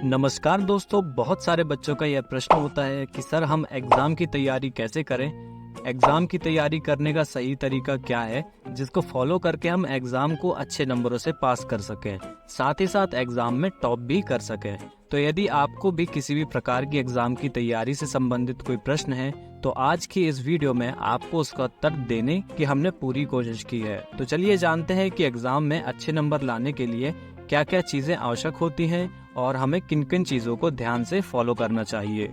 नमस्कार दोस्तों, बहुत सारे बच्चों का यह प्रश्न होता है कि सर हम एग्ज़ाम की तैयारी कैसे करें। एग्ज़ाम की तैयारी करने का सही तरीका क्या है जिसको फॉलो करके हम एग्ज़ाम को अच्छे नंबरों से पास कर सकें, साथ ही साथ एग्ज़ाम में टॉप भी कर सकें। तो यदि आपको भी किसी भी प्रकार की एग्ज़ाम की तैयारी से संबंधित कोई प्रश्न है तो आज की इस वीडियो में आपको उसका उत्तर देने की हमने पूरी कोशिश की है। तो चलिए जानते हैं कि एग्ज़ाम में अच्छे नंबर लाने के लिए क्या क्या चीज़ें आवश्यक होती हैं और हमें किन किन चीज़ों को ध्यान से फॉलो करना चाहिए।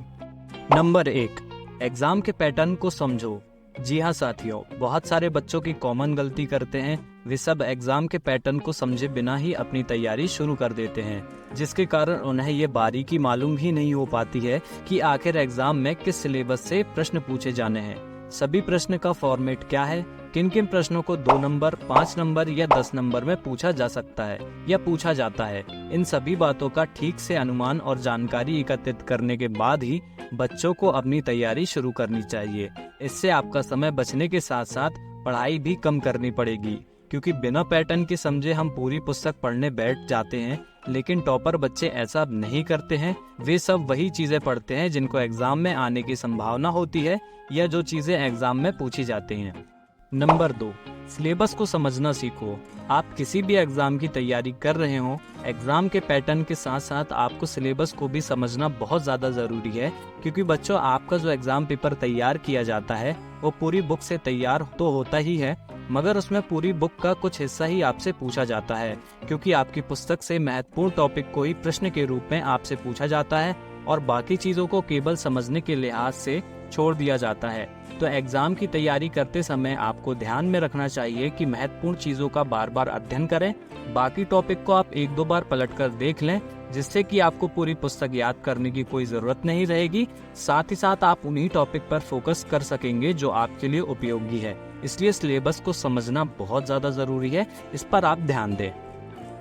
नंबर 1, एग्ज़ाम के पैटर्न को समझो। जी हाँ साथियों, बहुत सारे बच्चों की कॉमन गलती करते हैं, वे सब एग्ज़ाम के पैटर्न को समझे बिना ही अपनी तैयारी शुरू कर देते हैं, जिसके कारण उन्हें ये बारीकी मालूम ही नहीं हो पाती है कि आखिर एग्ज़ाम में किस सिलेबस से प्रश्न पूछे जाने हैं, सभी प्रश्न का फॉर्मेट क्या है, किन किन प्रश्नों को 2 नंबर, 5 नंबर या 10 नंबर में पूछा जा सकता है या पूछा जाता है। इन सभी बातों का ठीक से अनुमान और जानकारी एकत्रित करने के बाद ही बच्चों को अपनी तैयारी शुरू करनी चाहिए। इससे आपका समय बचने के साथ साथ पढ़ाई भी कम करनी पड़ेगी, क्योंकि बिना पैटर्न के समझे हम पूरी पुस्तक पढ़ने बैठ जाते हैं, लेकिन टॉपर बच्चे ऐसा नहीं करते हैं। वे सब वही चीज़ें पढ़ते हैं जिनको एग्ज़ाम में आने की संभावना होती है या जो चीज़ें एग्ज़ाम में पूछी जाती हैं। नंबर 2, सिलेबस को समझना सीखो। आप किसी भी एग्ज़ाम की तैयारी कर रहे हो, एग्ज़ाम के पैटर्न के साथ साथ आपको सिलेबस को भी समझना बहुत ज़्यादा ज़रूरी है, क्योंकि बच्चों आपका जो एग्ज़ाम पेपर तैयार किया जाता है वो पूरी बुक से तैयार तो होता ही है, मगर उसमें पूरी बुक का कुछ हिस्सा ही आपसे पूछा जाता है, क्योंकि आपकी पुस्तक से महत्वपूर्ण टॉपिक को ही प्रश्न के रूप में आपसे पूछा जाता है और बाकी चीज़ों को केवल समझने के लिहाज से छोड़ दिया जाता है। तो एग्ज़ाम की तैयारी करते समय आपको ध्यान में रखना चाहिए कि महत्वपूर्ण चीज़ों का बार बार अध्ययन करें। बाकी टॉपिक को आप 1-2 बार पलटकर देख लें, जिससे कि आपको पूरी पुस्तक याद करने की कोई ज़रूरत नहीं रहेगी। साथ ही साथ आप उन्हीं टॉपिक पर फोकस कर सकेंगे जो आपके लिए उपयोगी है। इसलिए सिलेबस को समझना बहुत ज़्यादा ज़रूरी है, इस पर आप ध्यान दें।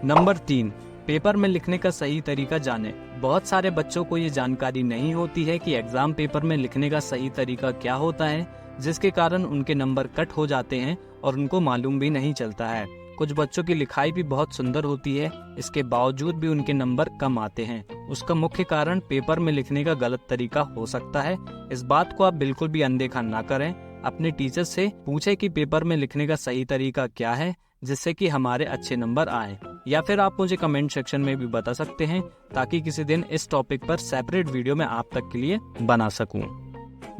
नंबर 3, पेपर में लिखने का सही तरीका जानें। बहुत सारे बच्चों को ये जानकारी नहीं होती है कि एग्ज़ाम पेपर में लिखने का सही तरीका क्या होता है, जिसके कारण उनके नंबर कट हो जाते हैं और उनको मालूम भी नहीं चलता है। कुछ बच्चों की लिखाई भी बहुत सुंदर होती है, इसके बावजूद भी उनके नंबर कम आते हैं। उसका मुख्य कारण पेपर में लिखने का गलत तरीका हो सकता है। इस बात को आप बिल्कुल भी अनदेखा ना करें। अपने टीचर से पूछें कि पेपर में लिखने का सही तरीका क्या है, जिससे कि हमारे अच्छे नंबर आए। या फिर आप मुझे कमेंट सेक्शन में भी बता सकते हैं, ताकि किसी दिन इस टॉपिक पर सेपरेट वीडियो मैं आप तक के लिए बना सकूं।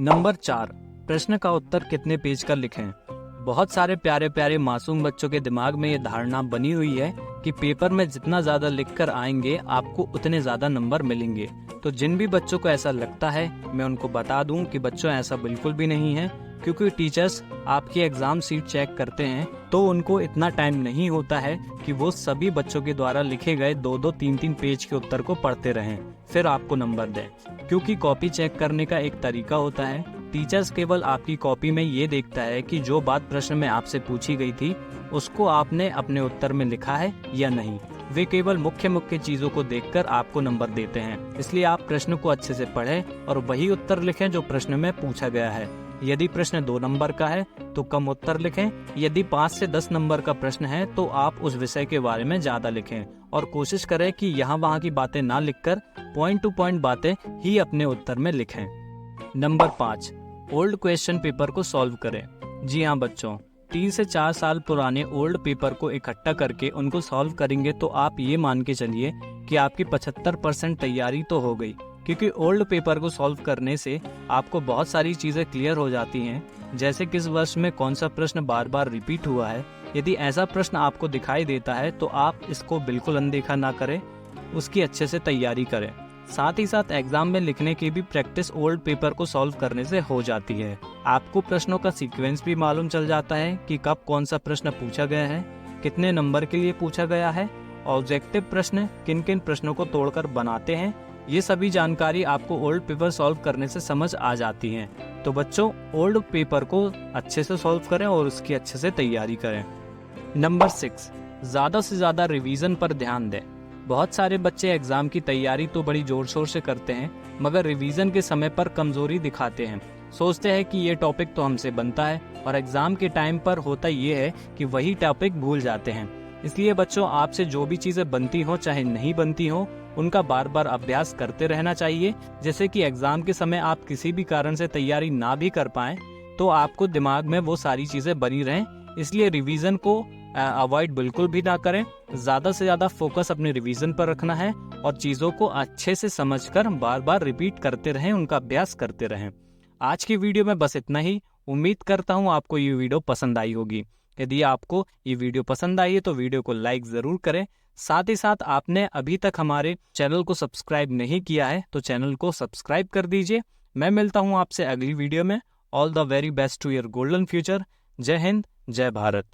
नंबर 4, प्रश्न का उत्तर कितने पेज का लिखें। बहुत सारे प्यारे प्यारे मासूम बच्चों के दिमाग में ये धारणा बनी हुई है कि पेपर में जितना ज़्यादा लिखकर आएंगे आपको उतने ज़्यादा नंबर मिलेंगे। तो जिन भी बच्चों को ऐसा लगता है, मैं उनको बता दूं कि बच्चों ऐसा बिल्कुल भी नहीं है, क्योंकि टीचर्स आपकी एग्ज़ाम शीट चेक करते हैं तो उनको इतना टाइम नहीं होता है कि वो सभी बच्चों के द्वारा लिखे गए 2-2, 3-3 पेज के उत्तर को पढ़ते रहें फिर आपको नंबर दें। क्योंकि कॉपी चेक करने का एक तरीका होता है। टीचर्स केवल आपकी कॉपी में ये देखता है कि जो बात प्रश्न में आपसे पूछी गई थी उसको आपने अपने उत्तर में लिखा है या नहीं। वे केवल मुख्य मुख्य चीज़ों को देखकर आपको नंबर देते हैं। इसलिए आप प्रश्न को अच्छे से पढ़ें और वही उत्तर लिखें जो प्रश्न में पूछा गया है। यदि प्रश्न 2 नंबर का है तो कम उत्तर लिखें। यदि 5 से 10 नंबर का प्रश्न है तो आप उस विषय के बारे में ज़्यादा लिखें और कोशिश करें कि यहाँ वहाँ की बातें ना लिखकर पॉइंट टू पॉइंट बातें ही अपने उत्तर में लिखें। नंबर 5, ओल्ड क्वेश्चन पेपर को सॉल्व करें। जी हाँ बच्चों, 3 से 4 साल पुराने ओल्ड पेपर को इकट्ठा करके उनको सॉल्व करेंगे तो आप ये मान के चलिए कि आपकी 75% तैयारी तो हो गई, क्योंकि ओल्ड पेपर को सॉल्व करने से आपको बहुत सारी चीज़ें क्लियर हो जाती हैं, जैसे किस वर्ष में कौन सा प्रश्न बार बार रिपीट हुआ है। यदि ऐसा प्रश्न आपको दिखाई देता है तो आप इसको बिल्कुल अनदेखा ना करें, उसकी अच्छे से तैयारी करें। साथ ही साथ एग्जाम में लिखने की भी प्रैक्टिस ओल्ड पेपर को सॉल्व करने से हो जाती है। आपको प्रश्नों का सीक्वेंस भी मालूम चल जाता है कि कब कौन सा प्रश्न पूछा गया है, कितने नंबर के लिए पूछा गया है, ऑब्जेक्टिव प्रश्न किन किन प्रश्नों को तोड़कर बनाते हैं। ये सभी जानकारी आपको ओल्ड पेपर सॉल्व करने से समझ आ जाती है। तो बच्चों, ओल्ड पेपर को अच्छे से सॉल्व करें और उसकी अच्छे से तैयारी करें। नंबर 6, ज़्यादा से ज़्यादा रिवीजन पर ध्यान दें। बहुत सारे बच्चे एग्ज़ाम की तैयारी तो बड़ी ज़ोर शोर से करते हैं, मगर रिवीजन के समय पर कमज़ोरी दिखाते हैं। सोचते हैं कि ये टॉपिक तो हमसे बनता है, और एग्ज़ाम के टाइम पर होता ये है कि वही टॉपिक भूल जाते हैं। इसलिए बच्चों, आपसे जो भी चीज़ें बनती हो चाहे नहीं बनती हो, उनका बार बार अभ्यास करते रहना चाहिए। जैसे कि एग्जाम के समय आप किसी भी कारण से तैयारी ना भी कर पाएं तो आपको दिमाग में वो सारी चीजें बनी रहें। इसलिए रिवीजन को अवॉइड बिल्कुल भी ना करें। ज्यादा से ज्यादा फोकस अपने रिवीजन पर रखना है और चीजों को अच्छे से समझकर बार बार रिपीट करते रहें, उनका अभ्यास करते रहें। आज की वीडियो में बस इतना ही। उम्मीद करता हूँ आपको ये वीडियो पसंद आई होगी। यदि आपको ये वीडियो पसंद आई है तो वीडियो को लाइक जरूर करें। साथ ही साथ आपने अभी तक हमारे चैनल को सब्सक्राइब नहीं किया है तो चैनल को सब्सक्राइब कर दीजिए। मैं मिलता हूँ आपसे अगली वीडियो में। All the very best to your golden future. जय हिंद, जय भारत।